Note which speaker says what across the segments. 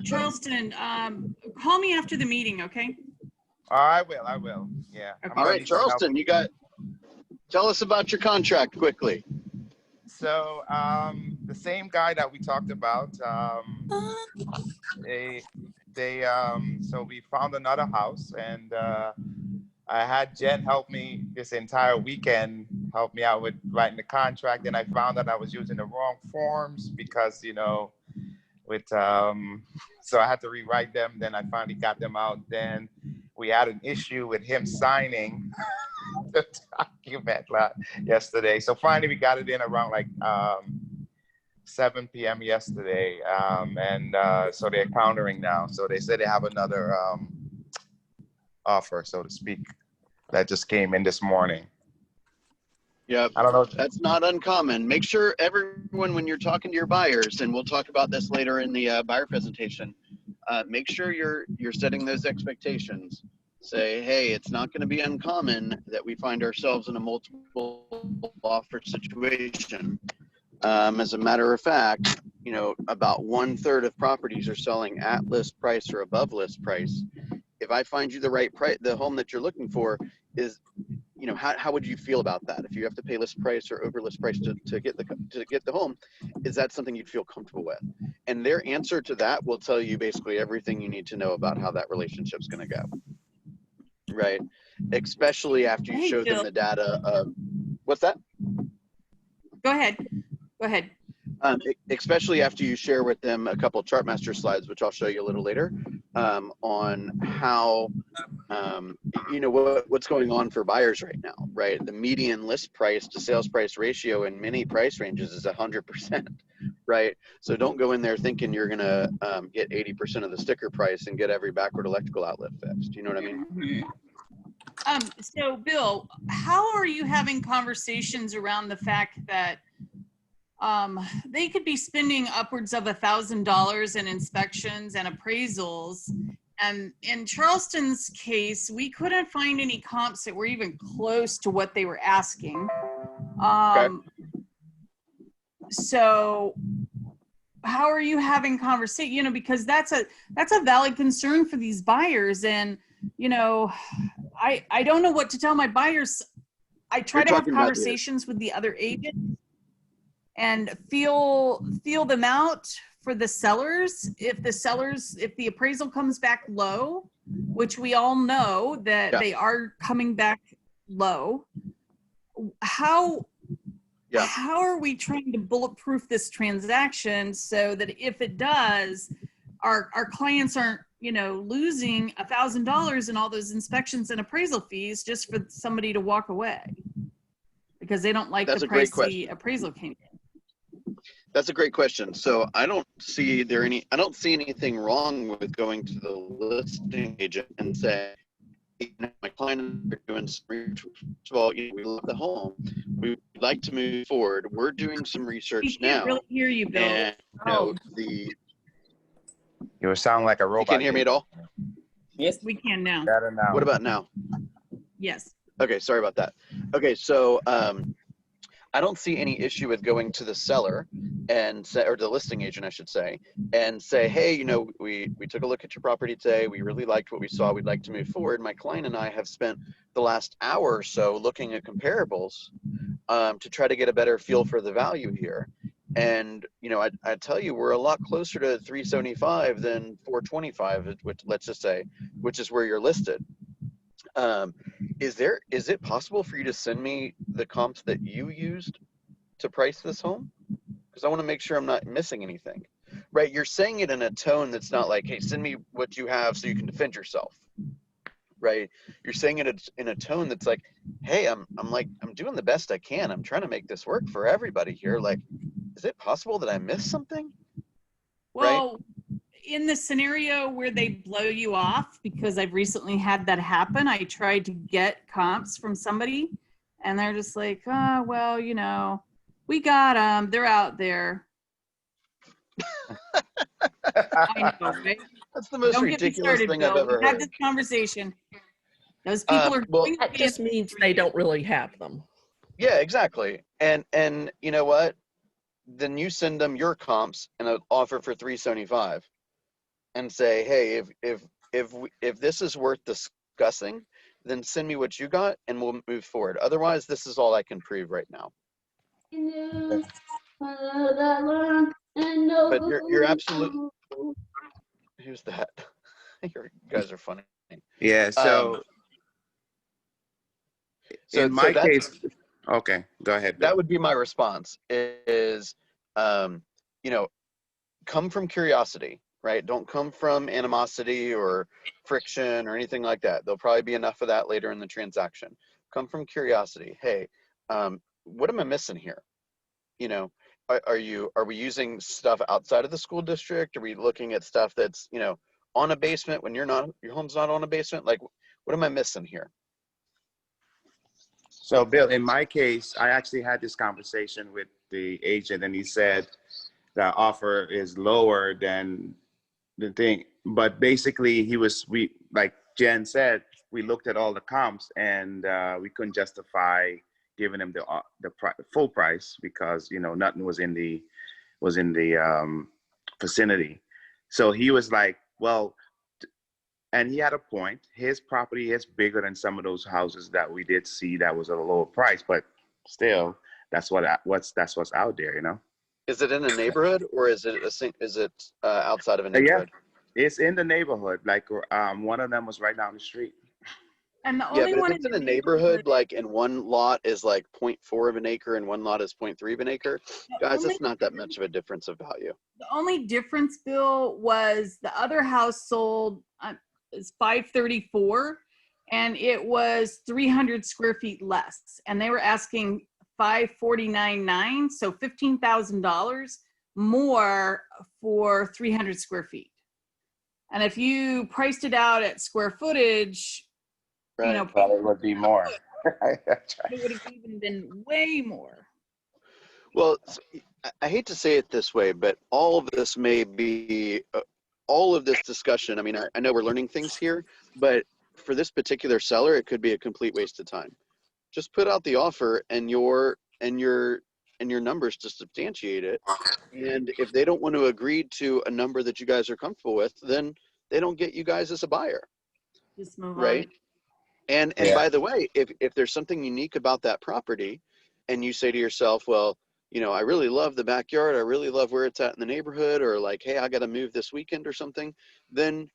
Speaker 1: Charleston, call me after the meeting, okay?
Speaker 2: I will. Yeah.
Speaker 1: Okay.
Speaker 3: All right, Charleston, tell us about your contract quickly.
Speaker 2: So the same guy that we talked about, so we found another house, and I had Jen help me this entire weekend, help me out with writing the contract. And I found that I was using the wrong forms because, so I had to rewrite them. Then I finally got them out. Then we had an issue with him signing the document yesterday. So finally we got it in around like 7 p.m. yesterday. So they're countering now. So they said they have another offer, so to speak, that just came in this morning.
Speaker 3: Yeah,
Speaker 2: I don't know.
Speaker 3: That's not uncommon. Make sure everyone, when you're talking to your buyers, and we'll talk about this later in the buyer presentation, make sure you're setting those expectations. Say, hey, it's not going to be uncommon that we find ourselves in a multiple offer situation. As a matter of fact, about 1/3 of properties are selling at list price or above list price. If I find you the right price, the home that you're looking for is, how would you feel about that? If you have to pay list price or over list price to get the home, is that something you'd feel comfortable with? And their answer to that will tell you basically everything you need to know about how that relationship's going to go. Right? Especially after you show them the data of, what's that?
Speaker 1: Go ahead.
Speaker 3: Especially after you share with them a couple of Chartmaster slides, which I'll show you a little later, on how, what's going on for buyers right now, right? The median list price to sales price ratio in many price ranges is 100%, right? So don't go in there thinking you're gonna get 80% of the sticker price and get every backward electrical outlet fixed. You know what I mean?
Speaker 1: So Bill, how are you having conversations around the fact that they could be spending upwards of $1,000 in inspections and appraisals? And in Charleston's case, we couldn't find any comps that were even close to what they were asking. So how are you having conversation? Because that's a valid concern for these buyers. And, I don't know what to tell my buyers. I try to have conversations with the other agents and feel them out for the sellers. If the appraisal comes back low, which we all know that they are coming back low, how are we trying to bulletproof this transaction so that if it does, our clients aren't, losing $1,000 in all those inspections and appraisal fees just for somebody to walk away because they don't like the price the appraisal came in?
Speaker 3: That's a great question. So I don't see anything wrong with going to the listing agent and say, my client are doing some research. First of all, we love the home. We'd like to move forward. We're doing some research now.
Speaker 1: I can't really hear you, Bill.
Speaker 3: And,
Speaker 2: You sound like a robot.
Speaker 3: You can't hear me at all?
Speaker 1: Yes, we can now.
Speaker 2: Better now.
Speaker 3: What about now?
Speaker 1: Yes.
Speaker 3: Okay, sorry about that. Okay, so I don't see any issue with going to the seller and say, or the listing agent, I should say, and say, hey, we took a look at your property today. We really liked what we saw. We'd like to move forward. My client and I have spent the last hour or so looking at comparables to try to get a better feel for the value here. And, I tell you, we're a lot closer to 375 than 425, which let's just say, which is where you're listed. Is it possible for you to send me the comps that you used to price this home? Because I want to make sure I'm not missing anything, right? You're saying it in a tone that's not like, hey, send me what you have so you can defend yourself, right? You're saying it in a tone that's like, hey, I'm doing the best I can. I'm trying to make this work for everybody here. Like, is it possible that I missed something?
Speaker 1: Well, right? In the scenario where they blow you off, because I've recently had that happen, I tried to get comps from somebody and they're just like, oh, well, we got them. They're out there. I know, right?
Speaker 3: That's the most ridiculous thing I've ever heard.
Speaker 1: Had this conversation. Those people are
Speaker 4: well, that just means they don't really have them.
Speaker 3: Yeah, exactly. And you know what? Then you send them your comps and an offer for $375. and say, hey, if this is worth discussing, then send me what you got and we'll move forward. Otherwise, this is all I can prove right now. But you're absolutely. Who's that? You guys are funny.
Speaker 2: Yeah. So in my case, okay, go ahead, Bill.
Speaker 3: That would be my response. Is you know, come from curiosity, right? Don't come from animosity or friction or anything like that. There'll probably be enough of that later in the transaction. Come from curiosity. Hey, what am I missing here? You know, are we using stuff outside of the school district? Are we looking at stuff that's, you know, on a basement when your home's not on a basement? Like, what am I missing here?
Speaker 2: So Bill, in my case, I actually had this conversation with the agent and he said the offer is lower than the thing. But basically like Jen said, we looked at all the comps and we couldn't justify giving him the full price because, you know, nothing was in the vicinity. So he was like, well, and he had a point. His property is bigger than some of those houses that we did see that was at a lower price, but still, that's what's out there, you know.
Speaker 3: Is it in a neighborhood or is it outside of a neighborhood?
Speaker 2: Yeah, it's in the neighborhood. Like one of them was right down the street.
Speaker 1: And the
Speaker 3: Yeah,
Speaker 1: only
Speaker 3: but
Speaker 1: one
Speaker 3: if it's in a neighborhood, like in one lot is like 0.4 of an acre and one lot is 0.3 of an acre, guys, that's not that much of a difference of value.
Speaker 1: The only difference, Bill, was the other house sold is 534, and it was 300 square feet less, and they were asking 549.9, so $15,000 more for 300 square feet. And if you priced it out at square footage,
Speaker 3: right,
Speaker 1: you know,
Speaker 2: probably would be more.
Speaker 1: it would have even been way more.
Speaker 3: Well, I hate to say it this way, but all of this may be, all of this discussion, I mean, I know we're learning things here, but for this particular seller, it could be a complete waste of time. Just put out the offer and your numbers to substantiate it. And if they don't want to agree to a number that you guys are comfortable with, then they don't get you guys as a buyer.
Speaker 1: Just move
Speaker 3: right?
Speaker 1: on.
Speaker 3: And by the way, if there's something unique about that property and you say to yourself, well, you know, I really love the backyard, I really love where it's at in the neighborhood, or like, hey, I got to move this weekend or something, then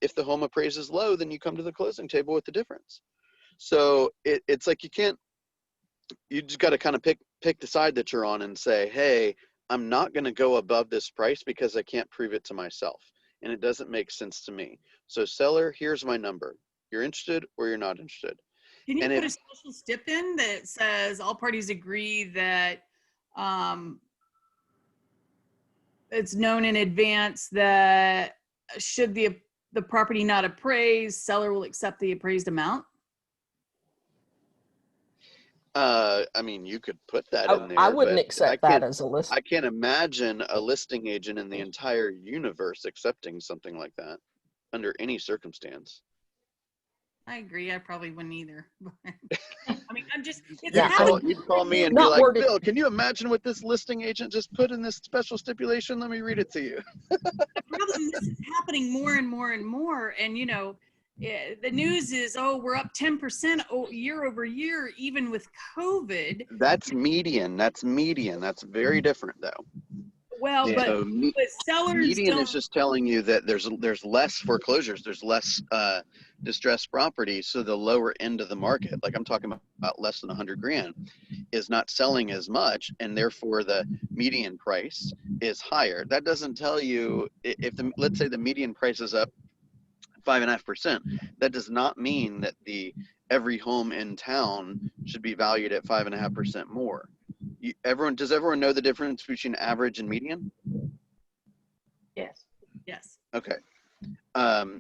Speaker 3: if the home appraises low, then you come to the closing table with the difference. So it's like you just got to kind of pick the side that you're on and say, hey, I'm not going to go above this price because I can't prove it to myself. And it doesn't make sense to me. So seller, here's my number. You're interested or you're not interested.
Speaker 1: Can you
Speaker 3: And
Speaker 1: put a special stip in that says all parties agree that it's known in advance that should the property not appraise, seller will accept the appraised amount?
Speaker 3: I mean, you could put that in there.
Speaker 4: I wouldn't
Speaker 3: but
Speaker 4: accept that as a list.
Speaker 3: I can't imagine a listing agent in the entire universe accepting something like that under any circumstance.
Speaker 1: I agree. I probably wouldn't either. I mean, I'm just, it's
Speaker 3: You'd call me and be like, Bill, can you imagine what this listing agent just put in this special stipulation? Let me read it to you.
Speaker 1: The problem is it's happening more and more and more. And, you know, the news is, oh, we're up 10% year over year, even with COVID.
Speaker 3: That's median. That's very different, though.
Speaker 1: Well,
Speaker 2: Yeah.
Speaker 1: but sellers
Speaker 3: median is just telling you that there's less foreclosures, there's less distressed property, so the lower end of the market, like I'm talking about less than 100 grand, is not selling as much, and therefore the median price is higher. That doesn't tell you if let's say the median price is up 5.5%. That does not mean that every home in town should be valued at 5.5% more. Does everyone know the difference between average and median?
Speaker 1: Yes. Yes.
Speaker 3: Okay.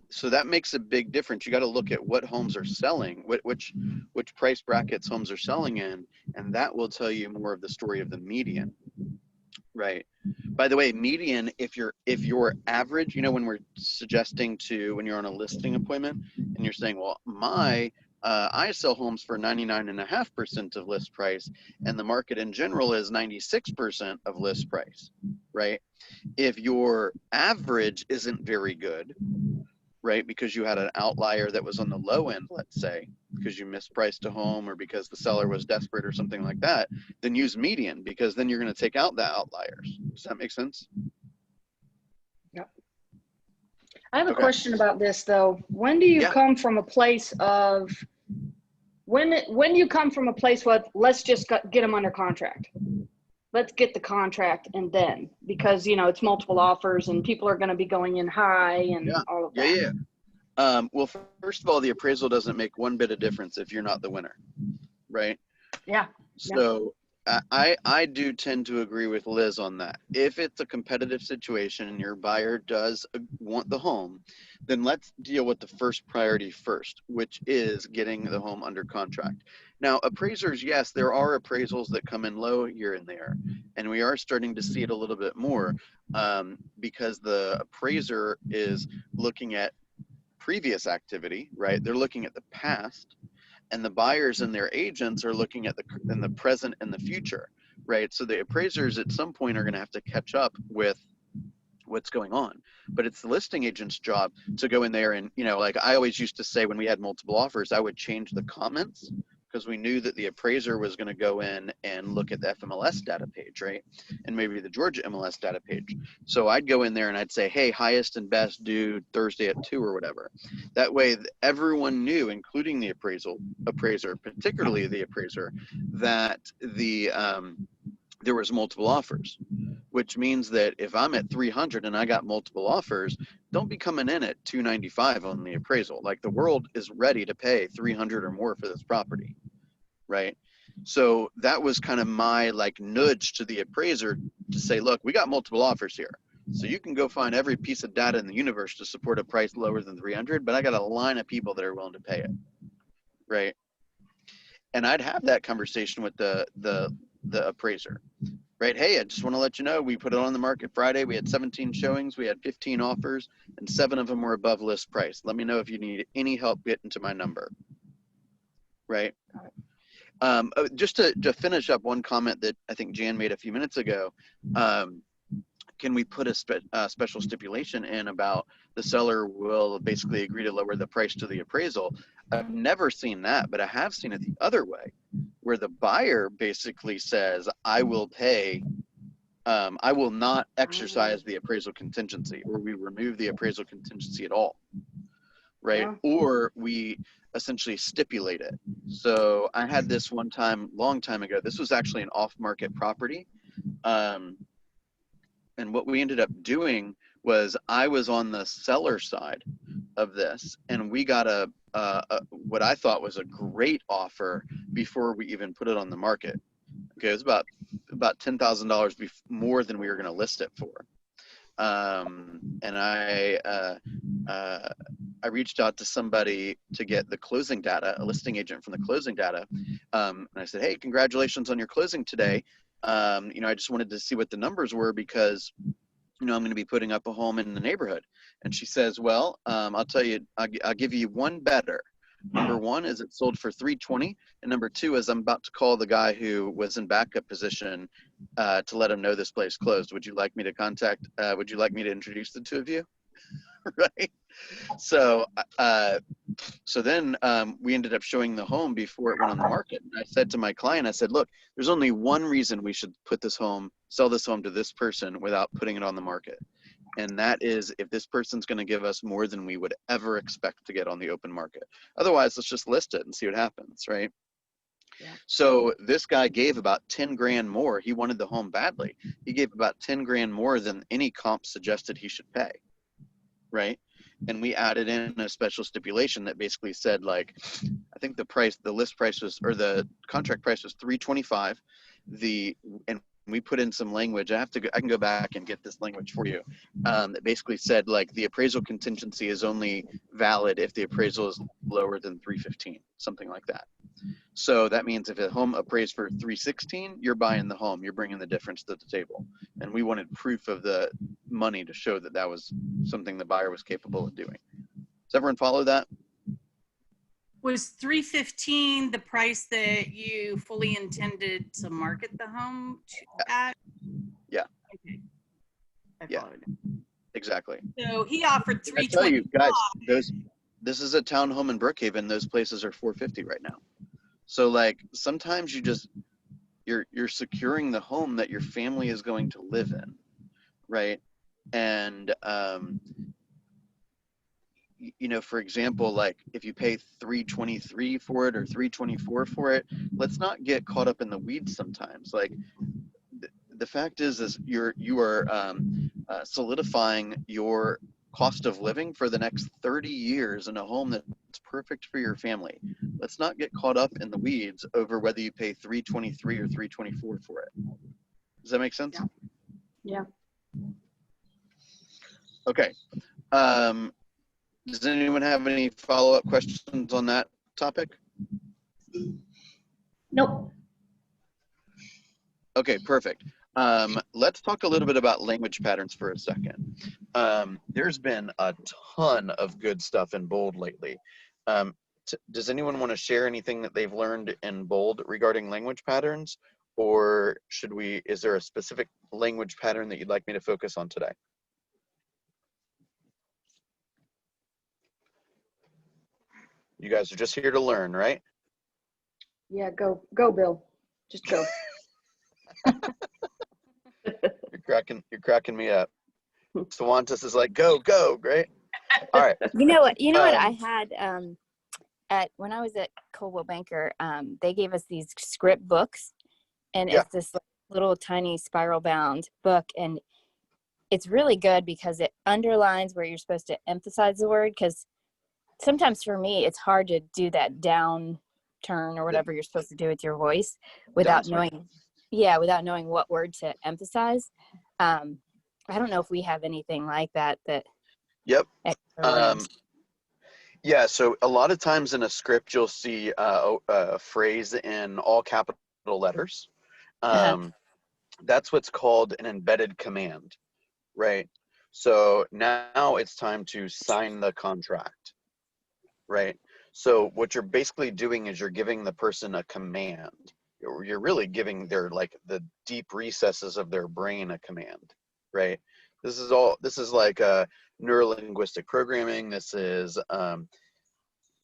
Speaker 3: So that makes a big difference. You got to look at what homes are selling, which price brackets homes are selling in, and that will tell you more of the story of the median. Right. By the way, median, if your average, you know, when we're suggesting when you're on a listing appointment and you're saying, well, my I sell homes for 99.5% of list price, and the market in general is 96% of list price, right? If your average isn't very good, right, because you had an outlier that was on the low end, let's say, because you mispriced a home or because the seller was desperate or something like that, then use median, because then you're going to take out the outliers. Does that make sense?
Speaker 5: Yep. I have a
Speaker 3: Okay.
Speaker 5: question about this though. When do you
Speaker 3: Yeah.
Speaker 5: come from a place of, when you come from a place where let's just get them under contract? Let's get the contract and then, because you know it's multiple offers and people are going to be going in high and
Speaker 3: Yeah.
Speaker 5: all of that.
Speaker 3: Yeah. Well, first of all, the appraisal doesn't make one bit of difference if you're not the winner, right?
Speaker 5: Yeah.
Speaker 3: So I do tend to agree with Liz on that. If it's a competitive situation and your buyer does want the home, then let's deal with the first priority first, which is getting the home under contract. Now, appraisers, yes, there are appraisals that come in low here and there, and we are starting to see it a little bit more because the appraiser is looking at previous activity, right? They're looking at the past, and the buyers and their agents are looking at the present and the future, right? So the appraisers at some point are going to have to catch up with what's going on, but it's the listing agent's job to go in there and, you know, like I always used to say when we had multiple offers, I would change the comments because we knew that the appraiser was going to go in and look at the FMLS data page, right? And maybe the Georgia MLS data page. So I'd go in there and I'd say, hey, highest and best due Thursday at 2 or whatever. That way everyone knew, including the appraiser, particularly the appraiser, that there was multiple offers, which means that if I'm at 300 and I got multiple offers, don't be coming in at 295 on the appraisal. Like the world is ready to pay 300 or more for this property, right? So that was kind of my like nudge to the appraiser to say, look, we got multiple offers here. So you can go find every piece of data in the universe to support a price lower than 300, but I got a line of people that are willing to pay it, right? And I'd have that conversation with the appraiser, right? Hey, I just want to let you know, we put it on the market Friday. We had 17 showings. We had 15 offers and 7 of them were above list price. Let me know if you need any help getting to my number, right? Just to finish up one comment that I think Jan made a few minutes ago, can we put a special stipulation in about the seller will basically agree to lower the price to the appraisal? I've never seen that, but I have seen it the other way, where the buyer basically says, I will pay, I will not exercise the appraisal contingency, or we remove the appraisal contingency at all, right?
Speaker 5: Yeah.
Speaker 3: Or we essentially stipulate it. So I had this one time, long time ago, this was actually an off-market property. And what we ended up doing was I was on the seller side of this, and we got a what I thought was a great offer before we even put it on the market. Okay, it was about $10,000 more than we were going to list it for. And I reached out to somebody to get the closing data, a listing agent from the closing data, and I said, hey, congratulations on your closing today. You know, I just wanted to see what the numbers were because, you know, I'm going to be putting up a home in the neighborhood. And she says, well, I'll tell you, I'll give you one better. Number one is it sold for $320, and number two is I'm about to call the guy who was in backup position to let him know this place closed. Would you like me to introduce the two of you? Right. So then we ended up showing the home before it went on the market. And I said to my client, I said, look, there's only one reason we should sell this home to this person without putting it on the market. And that is if this person's going to give us more than we would ever expect to get on the open market. Otherwise, let's just list it and see what happens, right? Yeah. So this guy gave about 10 grand more. He wanted the home badly. He gave about 10 grand more than any comp suggested he should pay, right? And we added in a special stipulation that basically said, like, I think the list price was, or the contract price was $325. And we put in some language. I can go back and get this language for you. That basically said, like, the appraisal contingency is only valid if the appraisal is lower than 315, something like that. So that means if a home appraised for 316, you're buying the home, you're bringing the difference to the table. And we wanted proof of the money to show that that was something the buyer was capable of doing. Does everyone follow that?
Speaker 1: Was 315 the price that you fully intended to market the home at?
Speaker 3: Yeah.
Speaker 1: Okay. I
Speaker 3: Yeah.
Speaker 1: followed.
Speaker 3: Exactly.
Speaker 1: So he offered
Speaker 3: I tell you
Speaker 1: 325.
Speaker 3: guys, this is a townhome in Brookhaven. Those places are 450 right now. So like sometimes you're securing the home that your family is going to live in, right? And you know, for example, like if you pay 323 for it or 324 for it, let's not get caught up in the weeds sometimes. Like the fact is you are solidifying your cost of living for the next 30 years in a home that's perfect for your family. Let's not get caught up in the weeds over whether you pay 323 or 324 for it. Does that make sense?
Speaker 5: Yeah.
Speaker 3: Okay. Does anyone have any follow-up questions on that topic?
Speaker 6: Nope.
Speaker 3: Okay, perfect. Let's talk a little bit about language patterns for a second. There's been a ton of good stuff in Bold lately. Does anyone want to share anything that they've learned in Bold regarding language patterns? Or is there a specific language pattern that you'd like me to focus on today? You guys are just here to learn, right?
Speaker 5: Yeah, go, Bill. Just go.
Speaker 3: You're cracking me up. Sawantis is like, go, right? All right.
Speaker 6: You know what I had when I was at Coldwell Banker, they gave us these script books, and
Speaker 3: Yeah.
Speaker 6: it's this little tiny spiral bound book, and it's really good because it underlines where you're supposed to emphasize the word, because sometimes for me it's hard to do that down turn or whatever you're supposed to do with your voice without knowing what word to emphasize. I don't know if we have anything like that.
Speaker 3: Yep. Yeah, so a lot of times in a script, you'll see a phrase in all capital letters. That's what's called an embedded command, right? So now it's time to sign the contract, right? So what you're basically doing is you're giving the person a command. You're really giving the deep recesses of their brain a command, right? This is like neurolinguistic programming. This is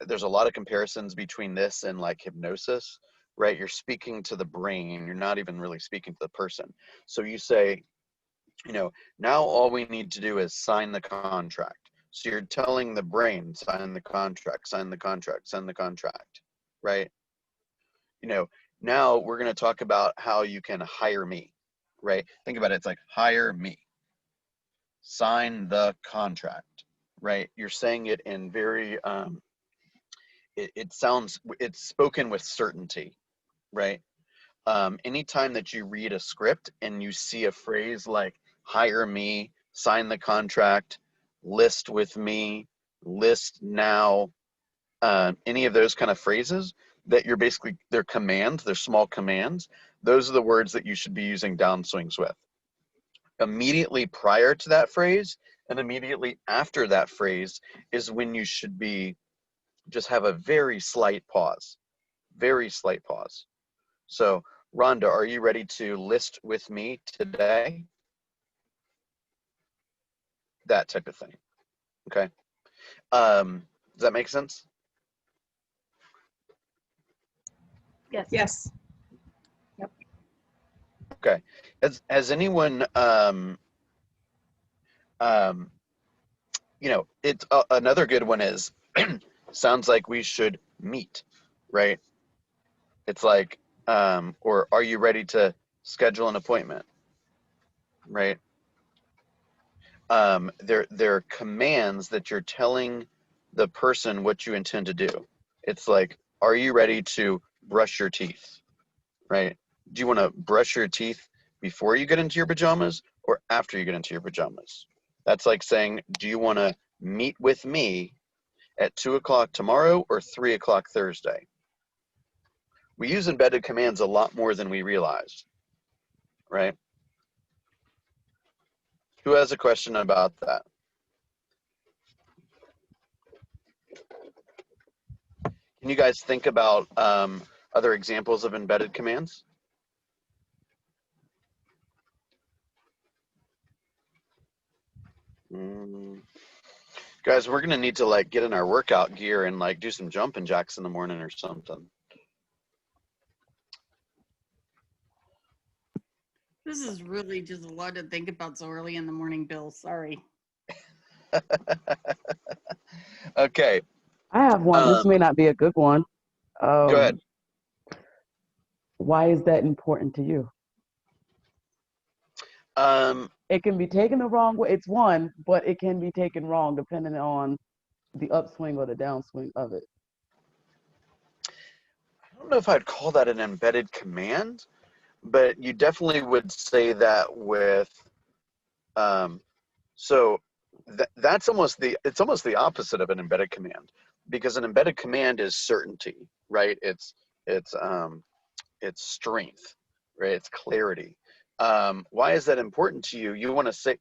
Speaker 3: there's a lot of comparisons between this and like hypnosis, right? You're speaking to the brain. You're not even really speaking to the person. So you say, now all we need to do is sign the contract. So you're telling the brain, sign the contract, sign the contract, sign the contract, right? Now we're going to talk about how you can hire me, right? Think about it. It's like, hire me, sign the contract, right? You're saying it in very, it's spoken with certainty, right? Anytime that you read a script and you see a phrase like hire me, sign the contract, list with me, list now, any of those kind of phrases that they're commands, they're small commands. Those are the words that you should be using downswings with. Immediately prior to that phrase and immediately after that phrase is when you should just have a very slight pause. So, Rhonda, are you ready to list with me today? That type of thing. Okay. Does that make sense?
Speaker 5: Yes.
Speaker 1: Yes.
Speaker 5: Yep.
Speaker 3: Okay. Has anyone it's another good one is sounds like we should meet, right? It's like or are you ready to schedule an appointment, right? They're commands that you're telling the person what you intend to do. It's like, are you ready to brush your teeth, right? Do you want to brush your teeth before you get into your pajamas or after you get into your pajamas? That's like saying, do you want to meet with me at 2 o'clock tomorrow or 3 o'clock Thursday? We use embedded commands a lot more than we realize, right? Who has a question about that? Can you guys think about other examples of embedded commands? Guys, we're gonna need to like get in our workout gear and like do some jumping jacks in the morning or something.
Speaker 1: This is really just a lot to think about so early in the morning, Bill. Sorry.
Speaker 3: Okay.
Speaker 7: I have one. This may not be a good one.
Speaker 3: Go ahead.
Speaker 7: Why is that important to you? It can be taken the wrong way. It's one, but it can be taken wrong depending on the upswing or the downswing of it.
Speaker 3: I don't know if I'd call that an embedded command, but you definitely would say that with, so that's almost it's almost the opposite of an embedded command, because an embedded command is certainty, right? It's strength, right? It's clarity. Why is that important to you? You want to say,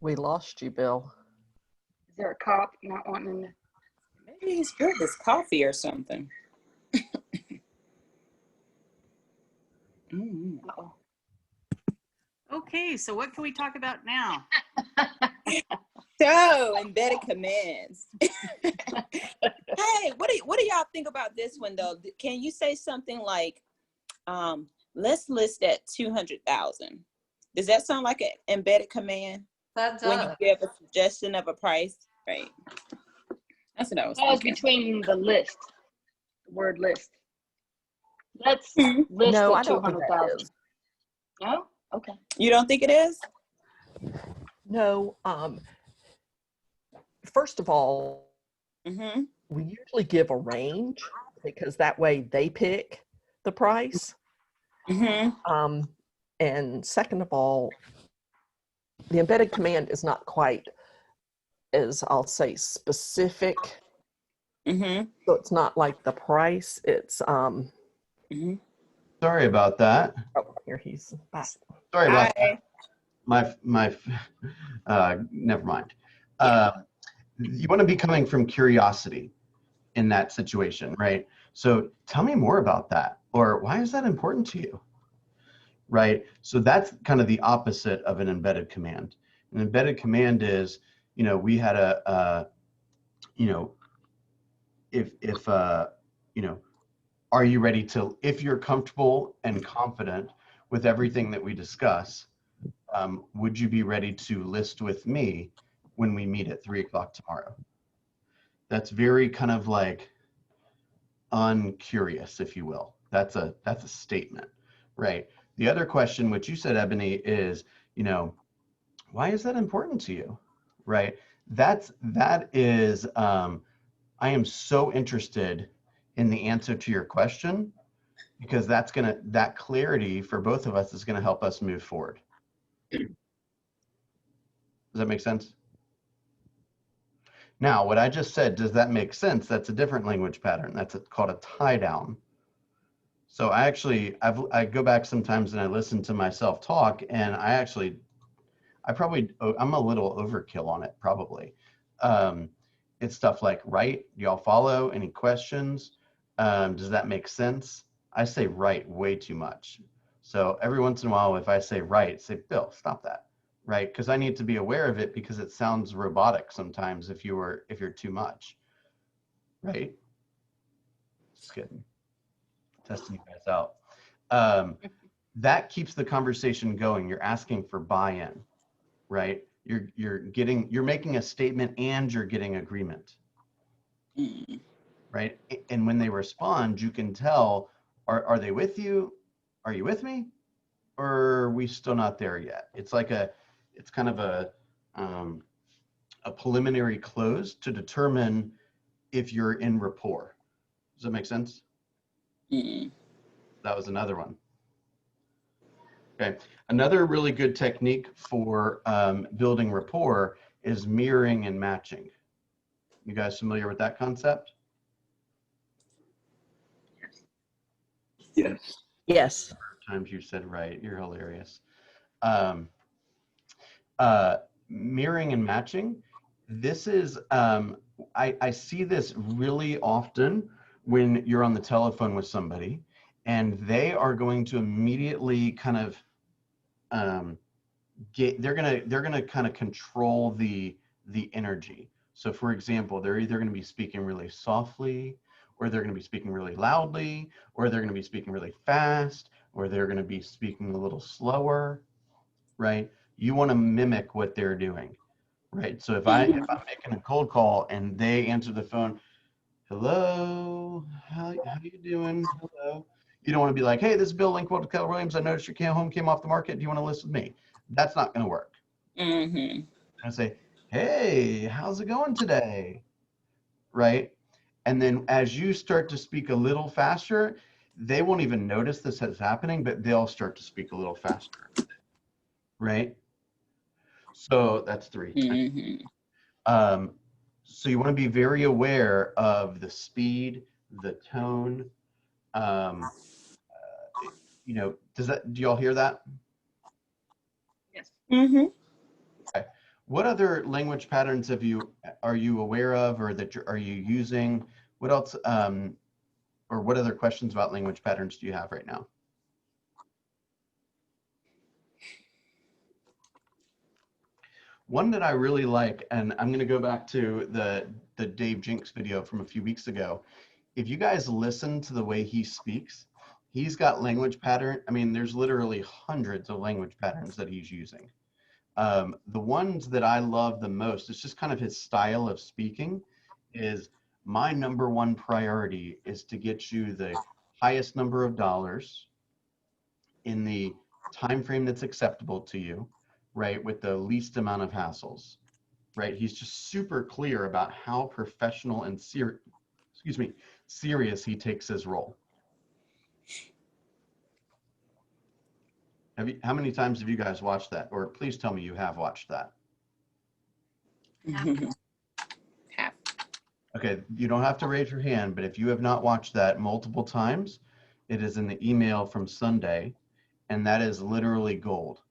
Speaker 4: We lost you, Bill.
Speaker 5: Is there a cop not wanting to?
Speaker 8: Maybe he spilled his coffee or something.
Speaker 5: Uh-oh.
Speaker 1: Okay, so what can we talk about now?
Speaker 8: So, embedded commands. Hey, what do y'all think about this one though? Can you say something like, let's list at 200,000? Does that sound like an embedded command?
Speaker 9: That does.
Speaker 8: When you give a suggestion of a price, right? That's what I was
Speaker 5: That was
Speaker 8: thinking.
Speaker 5: between the list, the word list. Let's list
Speaker 4: No,
Speaker 5: at
Speaker 4: I don't think that
Speaker 5: 200,000.
Speaker 4: is.
Speaker 5: No? Okay.
Speaker 8: You don't think it is?
Speaker 4: No. First of all,
Speaker 8: Mm-hmm.
Speaker 4: we usually give a range because that way they pick the price.
Speaker 8: Mm-hmm.
Speaker 4: And second of all, the embedded command is not quite as, I'll say, specific.
Speaker 8: Mm-hmm.
Speaker 4: So it's not like the price. It's
Speaker 8: Mm-hmm.
Speaker 10: Sorry about that.
Speaker 4: oh, here he's back.
Speaker 10: Sorry about that.
Speaker 8: Hi.
Speaker 10: My never mind. You want to be coming from curiosity in that situation, right? So tell me more about that, or why is that important to you, right? So that's kind of the opposite of an embedded command. An embedded command is, you know, we had you know, if you know, are you ready to, if you're comfortable and confident with everything that we discuss, would you be ready to list with me when we meet at 3 o'clock tomorrow? That's very kind of like uncurious, if you will. That's a statement, right? The other question, which you said, Ebony, is, you know, why is that important to you, right? That is, I am so interested in the answer to your question, because that clarity for both of us is gonna help us move forward. Does that make sense? Now, what I just said, does that make sense? That's a different language pattern. That's called a tie down. So I go back sometimes and I listen to myself talk, and I'm a little overkill on it, probably. It's stuff like, right? Do y'all follow? Any questions? Does that make sense? I say right way too much. So every once in a while, if I say right, say, Bill, stop that. Right? Because I need to be aware of it, because it sounds robotic sometimes if you're too much. Right? Just kidding. Testing you guys out. That keeps the conversation going. You're asking for buy-in, right? You're making a statement and you're getting agreement. Right? And when they respond, you can tell, are they with you? Are you with me? Or are we still not there yet? It's kind of a preliminary close to determine if you're in rapport. Does that make sense? That was another one. Okay, another really good technique for building rapport is mirroring and matching. You guys familiar with that concept?
Speaker 7: Yes.
Speaker 4: Yes.
Speaker 10: times you said right. You're hilarious. Mirroring and matching. This is, I see this really often when you're on the telephone with somebody and they are going to immediately kind of they're gonna kind of control the energy. So for example, they're either going to be speaking really softly, or they're going to be speaking really loudly, or they're going to be speaking really fast, or they're going to be speaking a little slower, right? You want to mimic what they're doing, right? So if I'm making a cold call and they answer the phone, hello, how you doing? Hello. You don't want to be like, hey, this is Bill Linkwell to Keller Williams. I noticed your home came off the market. Do you want to list with me? That's not going to work. I say, hey, how's it going today? Right? And then as you start to speak a little faster, they won't even notice this is happening, but they'll start to speak a little faster. Right? So that's 3. So you want to be very aware of the speed, the tone. You know, do y'all hear that?
Speaker 5: Yes.
Speaker 10: Okay. What other language patterns are you aware of, or that are you using? What else, or what other questions about language patterns do you have right now? One that I really like, and I'm going to go back to the Dave Jinks video from a few weeks ago. If you guys listen to the way he speaks, he's got language pattern. I mean, there's literally hundreds of language patterns that he's using. The ones that I love the most, it's just kind of his style of speaking, is my number one priority is to get you the highest number of dollars in the time frame that's acceptable to you, right, with the least amount of hassles, right? He's just super clear about how professional and serious he takes his role. How many times have you guys watched that? Or please tell me you have watched that.
Speaker 8: Have.
Speaker 10: Okay, you don't have to raise your hand, but if you have not watched that multiple times, it is in the email from Sunday, and that is literally gold.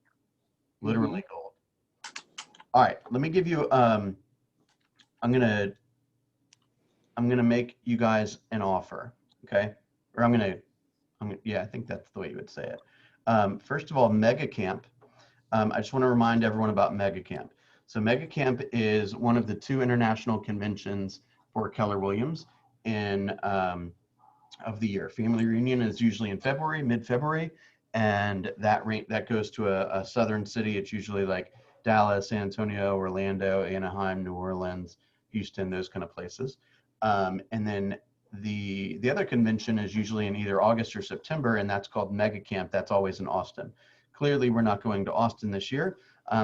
Speaker 10: Literally gold. All right, let me give you, I'm gonna make you guys an offer, okay? Or yeah, I think that's the way you would say it. First of all, Mega Camp. I just want to remind everyone about Mega Camp. So Mega Camp is one of the 2 international conventions for Keller Williams of the year. Family Reunion is usually in February, mid-February, and that goes to a southern city. It's usually like Dallas, San Antonio, Orlando, Anaheim, New Orleans, Houston, those kind of places. And then the other convention is usually in either August or September, and that's called Mega Camp. That's always in Austin. Clearly, we're not going to Austin this year,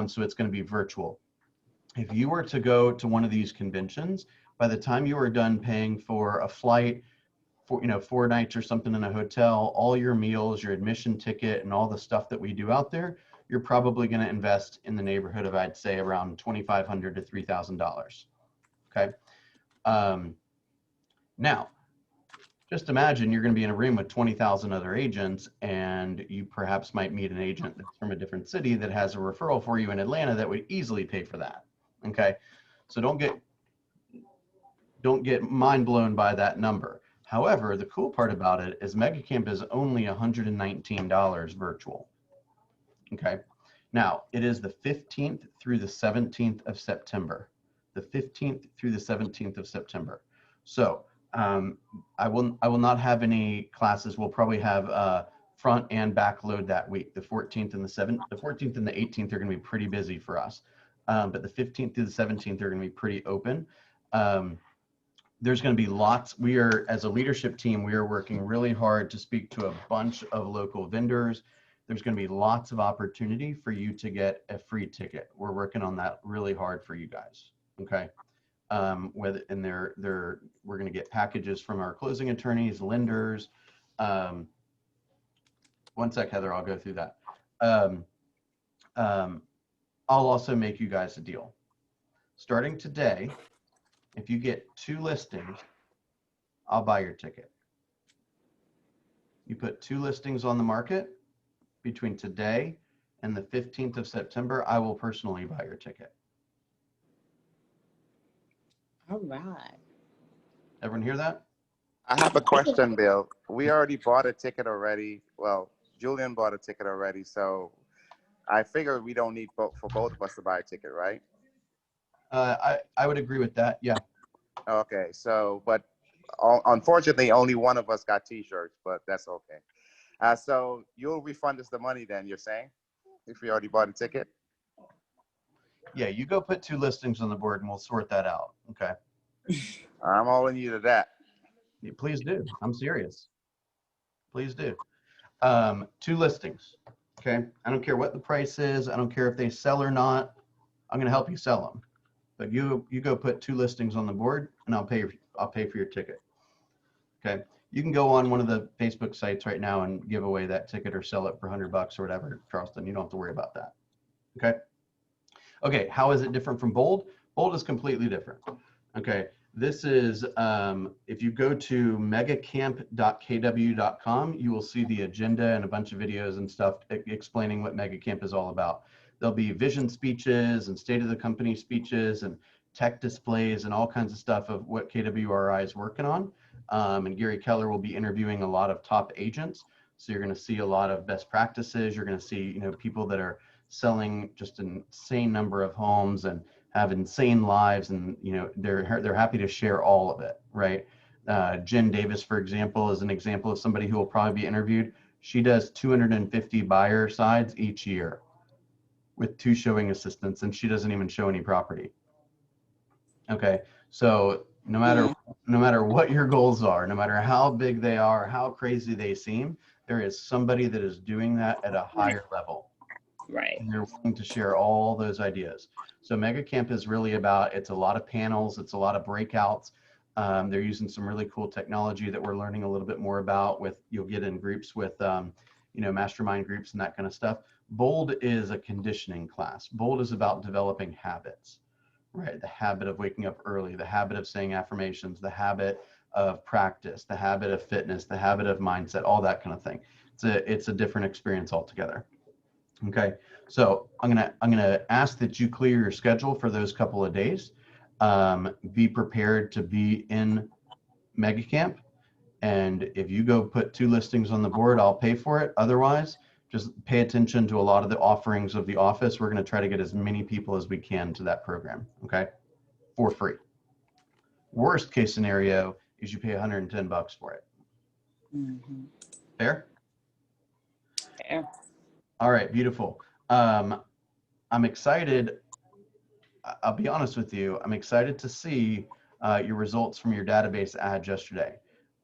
Speaker 10: so it's going to be virtual. If you were to go to one of these conventions, by the time you are done paying for a flight, for 4 nights or something in a hotel, all your meals, your admission ticket, and all the stuff that we do out there, you're probably going to invest in the neighborhood of, I'd say, around $2,500 to $3,000. Okay. Now, just imagine you're going to be in a room with 20,000 other agents, and you perhaps might meet an agent that's from a different city that has a referral for you in Atlanta that would easily pay for that. Okay. So don't get mind blown by that number. However, the cool part about it is Mega Camp is only $119 virtual. Okay. Now, it is the 15th through the 17th of September. The 15th through the 17th of September. So I will not have any classes. We'll probably have front and back load that week. The 14th and the 18th are going to be pretty busy for us. But the 15th through the 17th are going to be pretty open. There's going to be lots. We are, as a leadership team, we are working really hard to speak to a bunch of local vendors. There's going to be lots of opportunity for you to get a free ticket. We're working on that really hard for you guys. Okay. We're going to get packages from our closing attorneys, lenders. One sec, Heather, I'll go through that. I'll also make you guys a deal. Starting today, if you get 2 listings, I'll buy your ticket. You put 2 listings on the market, between today and the 15th of September, I will personally buy your ticket.
Speaker 8: All right.
Speaker 10: Everyone hear that?
Speaker 2: I have a question, Bill. We already bought a ticket already. Well, Julian bought a ticket already, so I figure we don't need both for both of us to buy a ticket, right?
Speaker 10: I would agree with that. Yeah.
Speaker 2: Okay, so but unfortunately, only one of us got T-shirts, but that's okay. So you'll refund us the money then? You're saying, if we already bought a ticket?
Speaker 10: Yeah, you go put 2 listings on the board and we'll sort that out. Okay.
Speaker 2: I'm all in you to that.
Speaker 10: Yeah, please do. I'm serious. Please do. 2 listings. Okay. I don't care what the price is. I don't care if they sell or not. I'm going to help you sell them. But you go put 2 listings on the board and I'll pay for your ticket. Okay. You can go on one of the Facebook sites right now and give away that ticket or sell it for $100 or whatever, Charleston. You don't have to worry about that. Okay. Okay. How is it different from Bold? Bold is completely different. Okay. This is, if you go to megacamp.kw.com, you will see the agenda and a bunch of videos and stuff explaining what Megacamp is all about. There'll be vision speeches and state of the company speeches and tech displays and all kinds of stuff of what KWRI is working on. And Gary Keller will be interviewing a lot of top agents. So you're going to see a lot of best practices. You're going to see, people that are selling just an insane number of homes and have insane lives, and they're happy to share all of it, right? Jen Davis, for example, is an example of somebody who will probably be interviewed. She does 250 buyer sides each year with 2 showing assistants, and she doesn't even show any property. Okay, so no matter what your goals are, no matter how big they are, how crazy they seem, there is somebody that is doing that at a higher level.
Speaker 8: Right.
Speaker 10: And they're willing to share all those ideas. So MegaCamp is really about, it's a lot of panels, it's a lot of breakouts. They're using some really cool technology that we're learning a little bit more about you'll get in groups with, mastermind groups and that kind of stuff. Bold is a conditioning class. Bold is about developing habits, right? The habit of waking up early, the habit of saying affirmations, the habit of practice, the habit of fitness, the habit of mindset, all that kind of thing. It's a different experience altogether. Okay, so I'm gonna ask that you clear your schedule for those couple of days. Be prepared to be in MegaCamp, and if you go put 2 listings on the board, I'll pay for it. Otherwise, just pay attention to a lot of the offerings of the office. We're going to try to get as many people as we can to that program. Okay, for free. Worst case scenario is you pay $110 for it.
Speaker 8: Mm-hmm.
Speaker 10: Fair?
Speaker 8: Fair.
Speaker 10: All right, beautiful. I'm excited. I'll be honest with you. I'm excited to see your results from your database ads yesterday.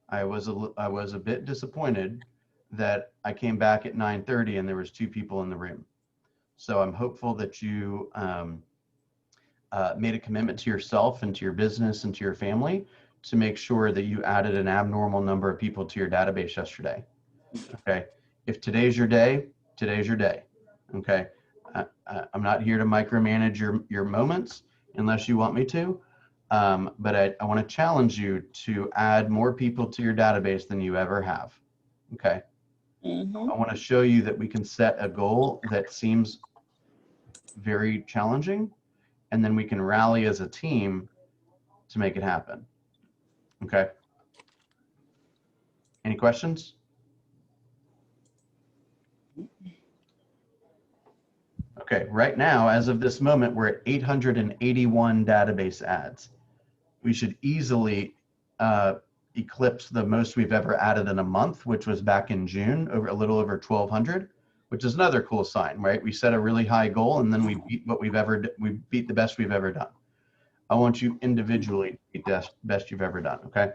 Speaker 10: I was a bit disappointed that I came back at 9:30 and there was 2 people in the room. So I'm hopeful that you made a commitment to yourself and to your business and to your family to make sure that you added an abnormal number of people to your database yesterday. Okay. If today's your day, today's your day. Okay. I'm not here to micromanage your moments unless you want me to. But I want to challenge you to add more people to your database than you ever have. Okay.
Speaker 8: Mm-hmm.
Speaker 10: I want to show you that we can set a goal that seems very challenging, and then we can rally as a team to make it happen. Okay. Any questions? Okay, right now, as of this moment, we're at 881 database ads. We should easily eclipse the most we've ever added in a month, which was back in June, a little over 1,200, which is another cool sign, right? We set a really high goal and then we beat we beat the best we've ever done. I want you individually to beat the best you've ever done, okay?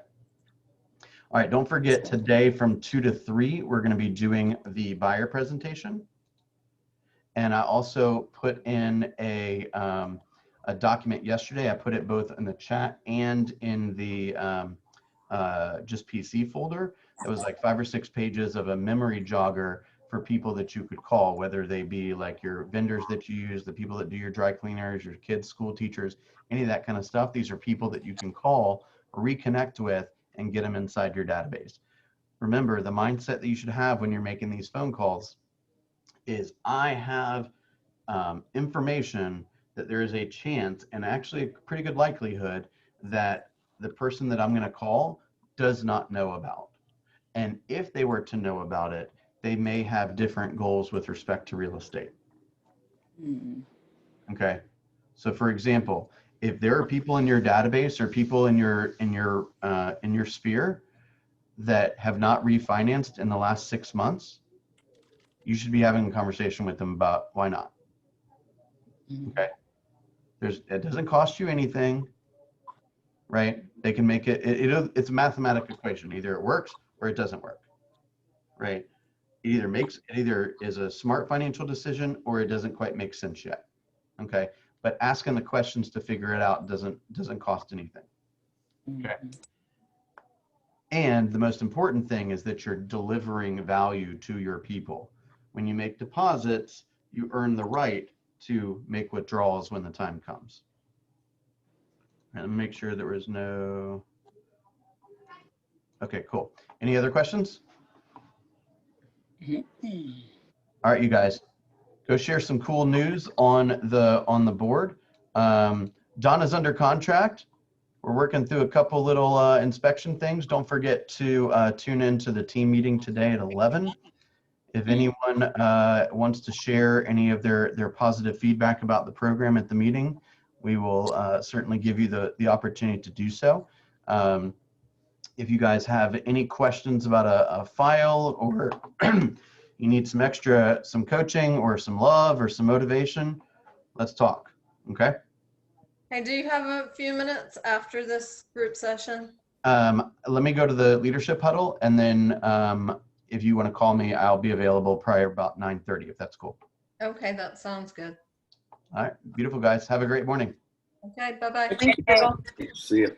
Speaker 10: All right, don't forget today from 2 to 3, we're gonna be doing the buyer presentation. And I also put in a document yesterday. I put it both in the chat and in the just PC folder. It was like 5 or 6 pages of a memory jogger for people that you could call, whether they be like your vendors that you use, the people that do your dry cleaners, your kids' school teachers, any of that kind of stuff. These are people that you can call, reconnect with, and get them inside your database. Remember, the mindset that you should have when you're making these phone calls is I have information that there is a chance and actually a pretty good likelihood that the person that I'm going to call does not know about. And if they were to know about it, they may have different goals with respect to real estate. Okay. So for example, if there are people in your database or people in your sphere that have not refinanced in the last 6 months, you should be having a conversation with them about why not. Okay. It doesn't cost you anything, right? They can make it's a mathematical equation. Either it works or it doesn't work, right? It either is a smart financial decision or it doesn't quite make sense yet. Okay. But asking the questions to figure it out doesn't cost anything. Okay. And the most important thing is that you're delivering value to your people. When you make deposits, you earn the right to make withdrawals when the time comes. And make sure there was no. Okay, cool. Any other questions? All right, you guys, go share some cool news on the board. Donna's under contract. We're working through a couple little inspection things. Don't forget to tune into the team meeting today at 11. If anyone wants to share any of their positive feedback about the program at the meeting, we will certainly give you the opportunity to do so. If you guys have any questions about a file, or you need some coaching or some love or some motivation, let's talk, okay?
Speaker 9: Hey, do you have a few minutes after this group session?
Speaker 10: Let me go to the leadership huddle, and then if you want to call me, I'll be available prior about 9:30, if that's cool.
Speaker 9: Okay, that sounds good.
Speaker 10: All right, beautiful guys. Have a great morning.
Speaker 9: Okay, bye-bye.
Speaker 1: Thank you.
Speaker 11: See you.